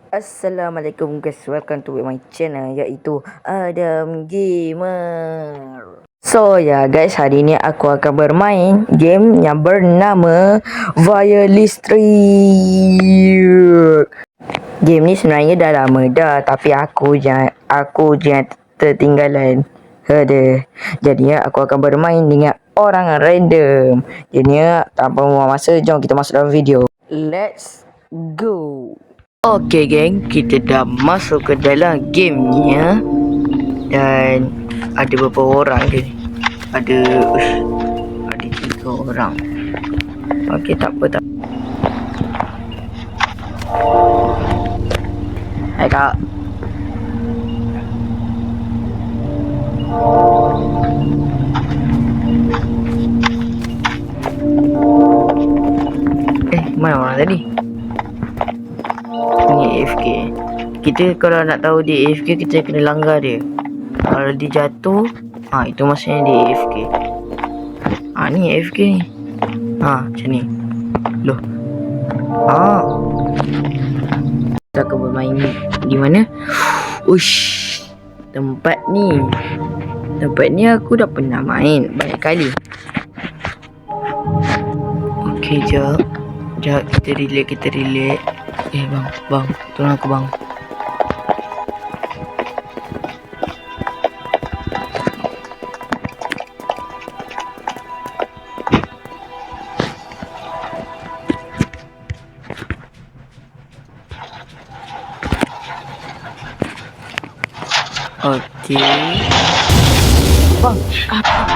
Assalamualaikum guys, welcome to my channel iaitu Adam Gamer. So guys, hari ni aku akan bermain game yang bernama Wireless Streak. Game ni sebenarnya dah lama dah, tapi aku je tertinggalan. Jadi aku akan bermain dengan orang random. Jadi tanpa membuang masa, jom kita masuk dalam video. Let's go. Okay geng, kita dah masuk ke dalam gamenya. Dan ada beberapa orang ke ni? Ada 3 orang. Okay, tak apa. Hai kak. Mana orang tadi? Ni AFK. Kita kalau nak tahu dia AFK, kita kena langgar dia. Kalau dia jatuh, itu maksudnya dia AFK. Ni AFK ni. Macam ni. Loh. Kita akan bermain di mana? Ush. Tempat ni aku dah pernah main banyak kali. Okay, jap kita relate. Bang, tolong aku bang. Okay. Bang, apa?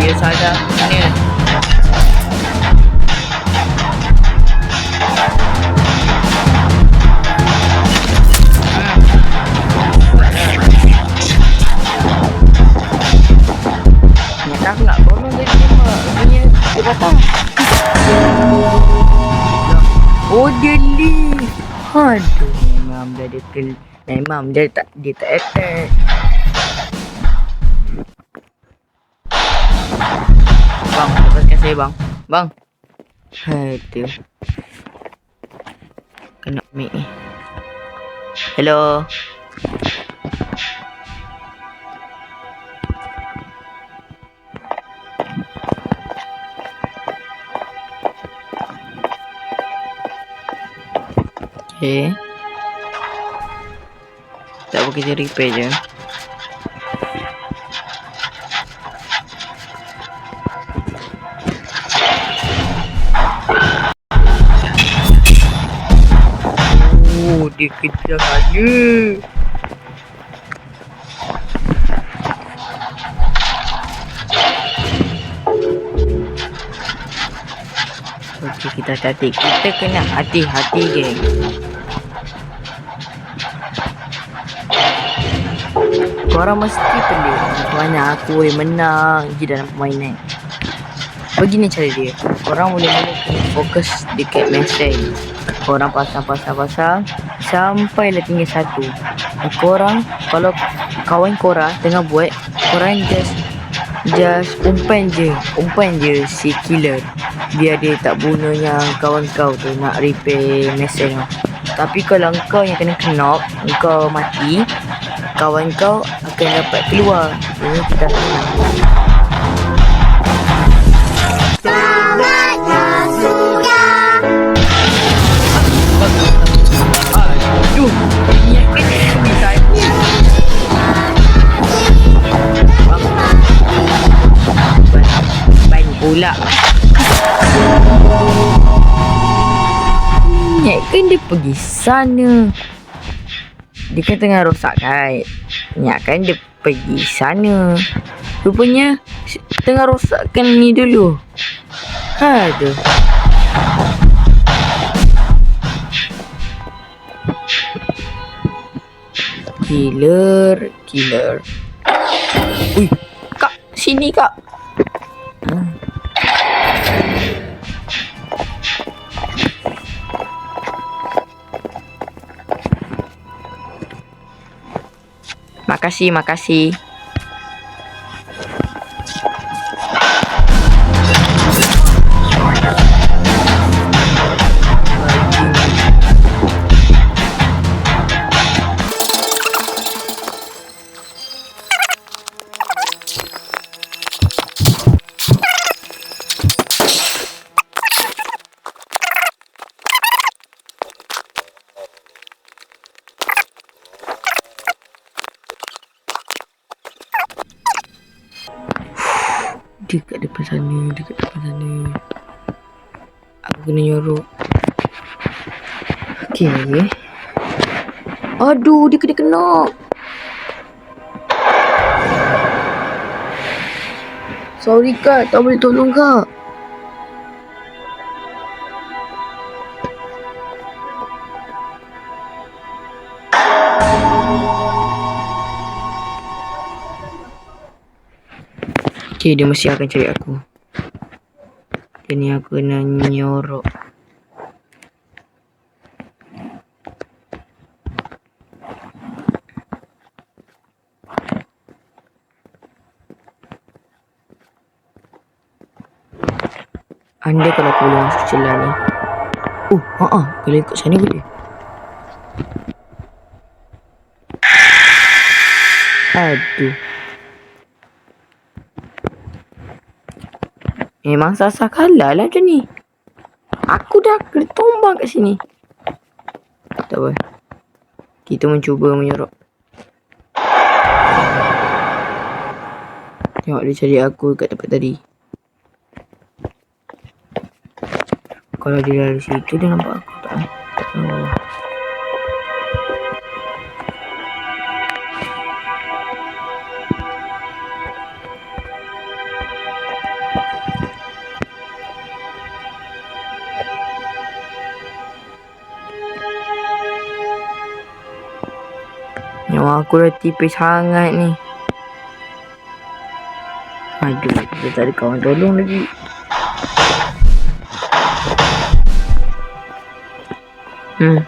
Dia salah ni. Aku nak tolong dia punya dia datang. Oh, dia leave. Aduh, memang dia tak attack. Bang, lepaskan saya bang. Aduh. Kena mic ni. Hello. Okay. Tak apa, kita repair je. Dia kejar saya. Okey, kita hati-hati. Kita kena hati-hati geng. Korang mesti pelik mana aku boleh menang je dalam permainan. Begini cara dia. Korang mula-mula kena fokus dekat mesej. Korang pasang sampailah tinggal 1. Korang, kalau kawan korang tengah buat, korang just umpan je si killer, biar dia tak bunuh yang kawan kau tu nak repair mesej kau. Tapi kalau kau yang kena knock, kau mati, kawan kau akan dapat keluar. Ini kita senang. Pula kan dia pergi sana. Dia kan tengah rosak kait. Kan dia pergi sana. Rupanya tengah rosakkan ni dulu. Aduh. Killer. Ui, kak, sini kak. Makasih, makasih. Dekat depan sana, dekat depan sana. Aku kena nyorok. Okay. Aduh, dia kena. Sorry Kak, tak boleh tolong Kak. Okay, dia mesti akan cari aku. Dia ni aku kena nyorok. Andai kalau aku boleh masuk celah ni. Kalau ikut sana boleh. Aduh. Memang sasar kalah lah macam ni. Aku dah kena tombang kat sini. Tak apa. Kita mencuba menyorok. Tengok dia cari aku kat tempat tadi. Kalau dia dari situ dia nampak aku tak? Oh. Nyawa aku dah tipis sangat ni. Aduh, dia tak ada kawan tolong lagi.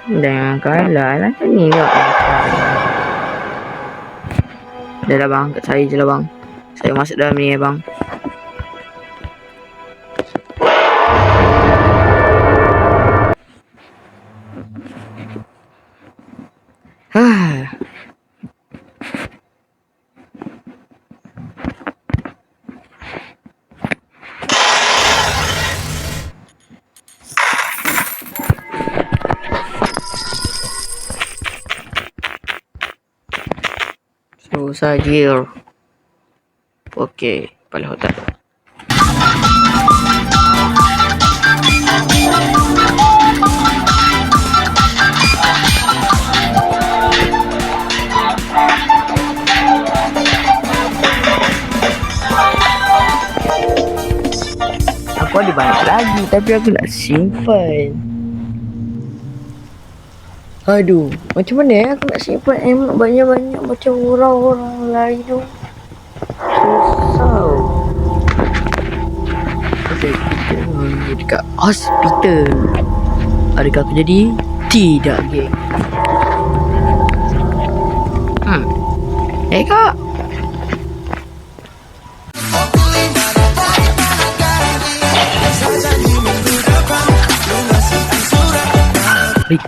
Jangan kalah lah macam ni tengok. Dah lah bang, kat saya je lah bang. Saya masuk dalam ni bang. Susah je. Okey, kepala hotel. Aku ada banyak lagi tapi aku nak simpan. Aduh, macam mana aku nak simpan banyak-banyak macam orang-orang lain tu. Susah. Okay, kita dekat hospital. Adakah aku jadi? Tidak, geng. Kak.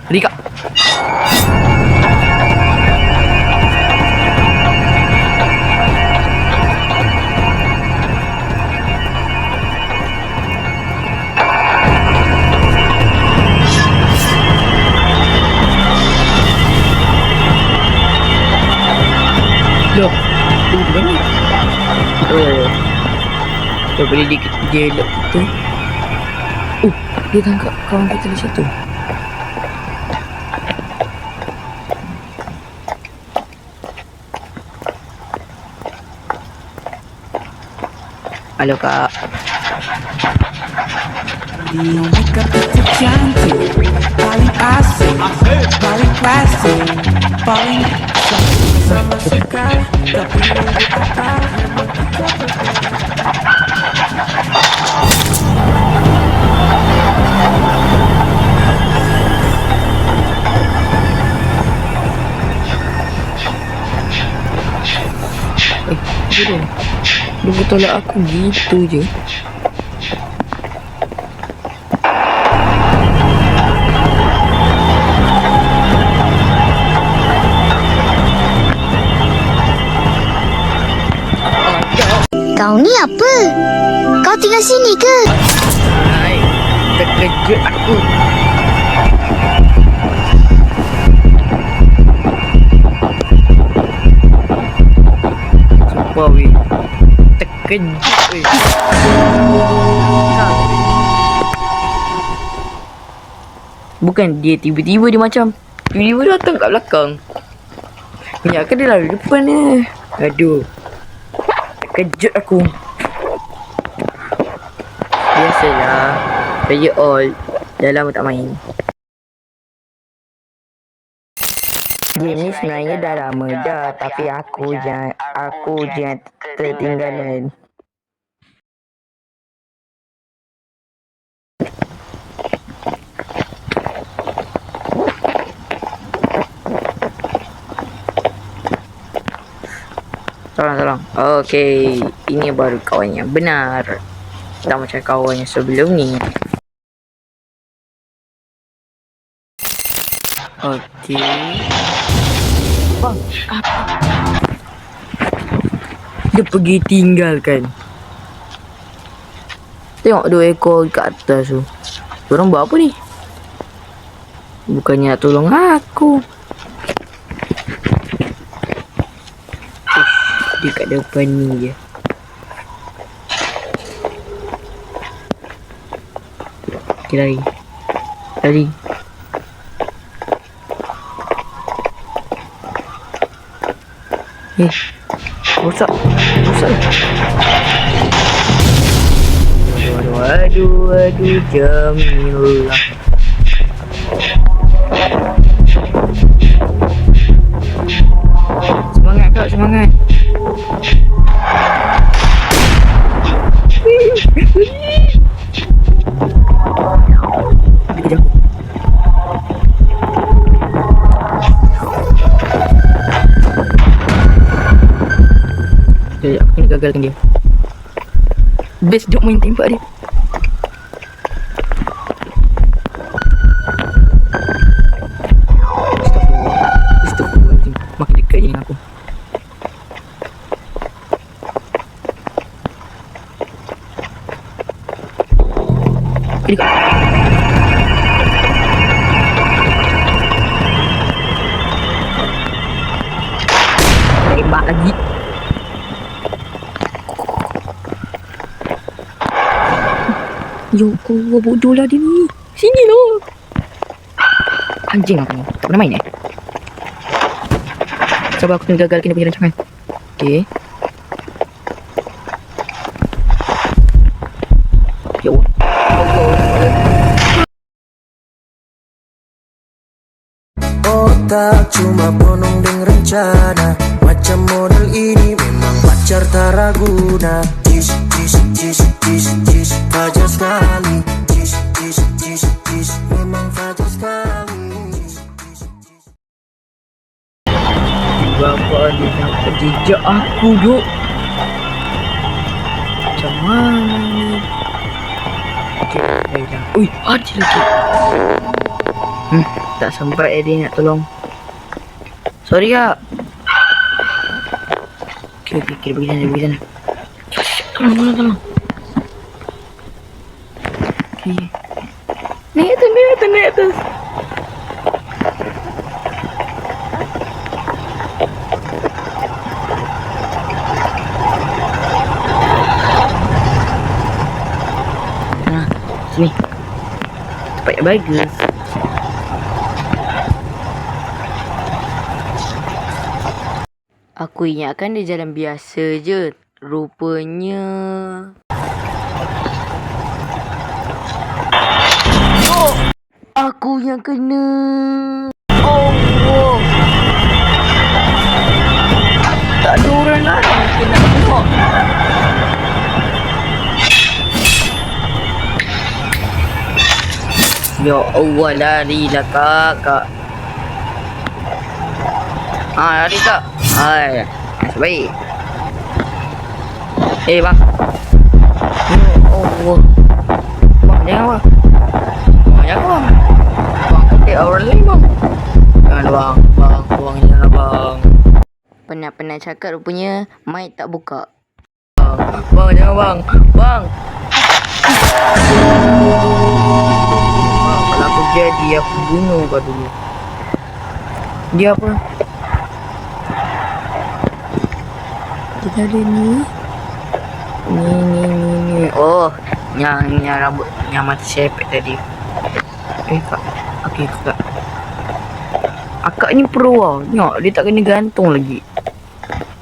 Rika. Loh, tunggu mana? Daripada dia elok kita. Dia tangkap kawan kita di situ. Halo Kak. Makeup itu cantik, paling asik, paling klasik, paling sama sekali, tapi apa memang kita apa tu? Dia bertolak aku gitu je. Kau ni apa? Kau tinggal sini ke? Hai, terkejut aku. Sumpah weh, terkejut weh. Bukan dia tiba-tiba dia macam tiba-tiba datang kat belakang. Ingatkan dia lalu depan ni. Aduh, terkejut aku. Biasalah, saya all dah lama tak main. Game ni sebenarnya dah lama dah, tapi aku je yang tertinggalan. Tolong. Okey, ini baru kawan yang benar. Tak macam kawan yang sebelum ni. Okey. Bang, apa? Dia pergi tinggalkan. Tengok 2 ekor kat atas tu. Diorang buat apa ni? Bukannya nak tolong aku. Dia kat depan ni je. Okay, lari. Rosak. Aduh, Jamillah. Semangat kak, semangat. Dia kejar aku. Aku kena gagalkan dia. Best duk main tembak dia. Astagfirullahaladzim. Makin dekat je dengan aku. Dekat. Tembak lagi. Ya Allah, bodoh lah dia ni. Sini lah. Anjing aku ni. Tak pernah main Sabar, aku kena gagalkan dia punya rancangan. Okay. Ya Allah. Otak cuma bonong deng rencana. Macam model ini memang pacar tak raguna. Cis, fajar sekali. Cis, memang fajar sekali. Bapak dia nampak jejak aku duk. Macam mana ni? Okay, baiklah. Ui, ada lagi. Tak sempat dia nak tolong. Sorry kak. Okay, pergi sana. Tolong. Okay. Naik atas. Sini. Tempat yang bagus. Aku ingatkan dia jalan biasa je. Rupanya... Oh! Aku yang kena. Oh! Tak ada orang lain yang kena tengok. Ya Allah, larilah kak. Lari kak. Hai, baik. Bang. Oh. Bang, jangan bang. Jangan bang. Bang, kata orang lain bang. Jangan bang. Bang, jangan bang. Penat-penat cakap rupanya mic tak buka. Bang, jangan bang. Bang. Bang, kalau aku jadi, aku bunuh kau dulu. Dia apa? Kita ada ni. Ni. Oh, yang rambut, yang mata sepet tadi. Kak. Okey, kak. Akak ni pro tau. Tengok, dia tak kena gantung lagi.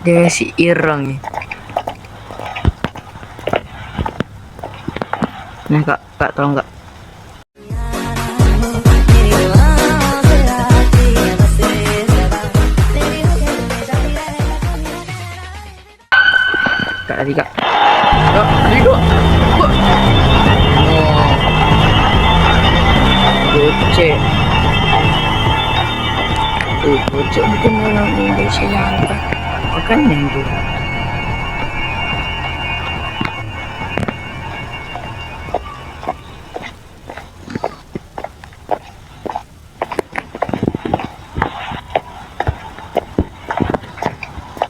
Dia si irang ni. Nah, kak, tolong kak. Kak tadi kak. Kak, tadi kak. Gocek. Gocek bukan orang Indonesia yang angkat. Makan yang tu.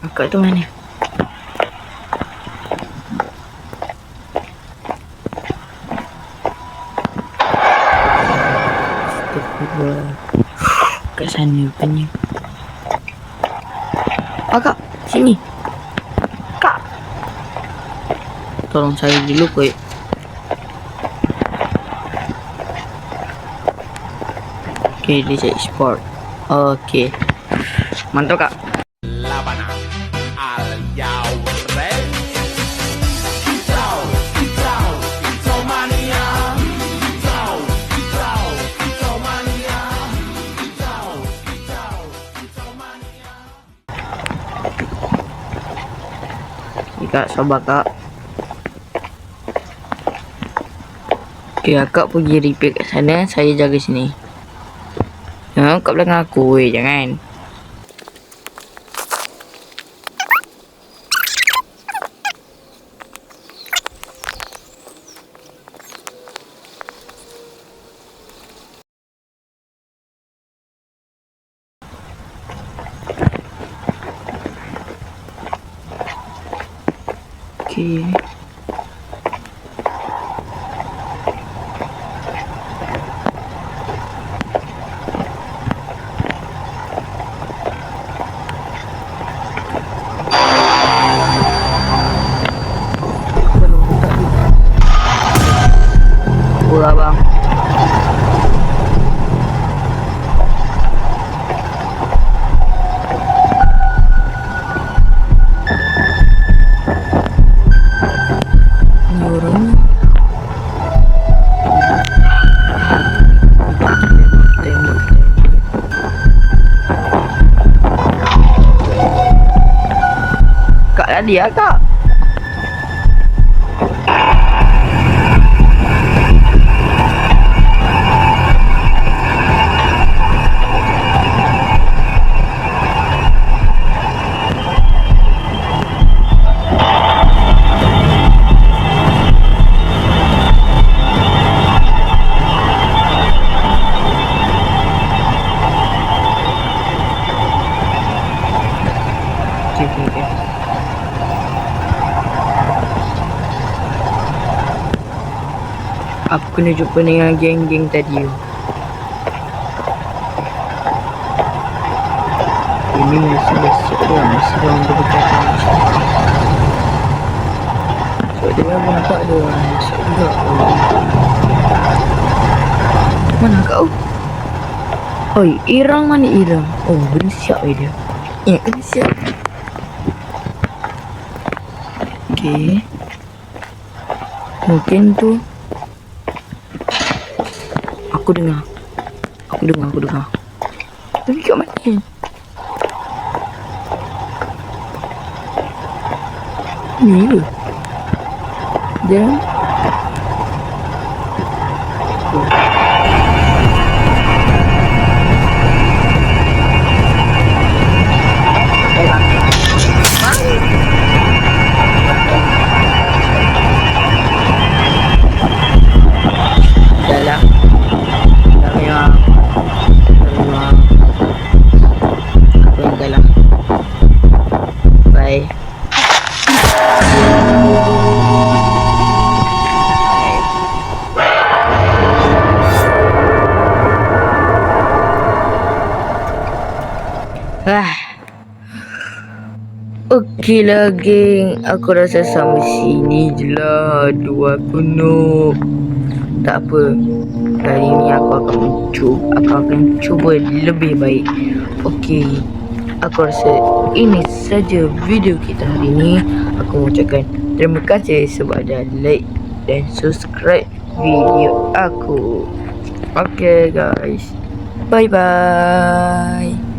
Akak tu mana? Kat sana rupanya. Kak, sini. Kak. Tolong saya dulu kot. Okay, dia cari sport. Okay. Mantap kak. Kak, sabar kak. Okay, akak pergi repair kat sana. Saya jaga sini. Jangan kat belakang aku. Jangan. Okay. Pula bang. Kak tadi ya kak. Okay. Aku kena jumpa dengan geng-geng tadi. Ini masih besok dia. Masih orang berdekatan macam ni. So dia pun nampak ada orang besok juga. Mana kau? Oi, Irang mana Irang? Oh, bersiap dia. Ya, bersiap. Okay. Mungkin tu Aku dengar. Tapi kat mana? Ni ke? Dia Okey lah geng, aku rasa sampai sini je lah. Aduh aku noob. Tak apa, kali ni aku akan cuba lebih baik. Okey, aku rasa ini saja video kita hari ni. Aku mengucapkan terima kasih sebab dah like dan subscribe video aku. Okay guys, bye bye.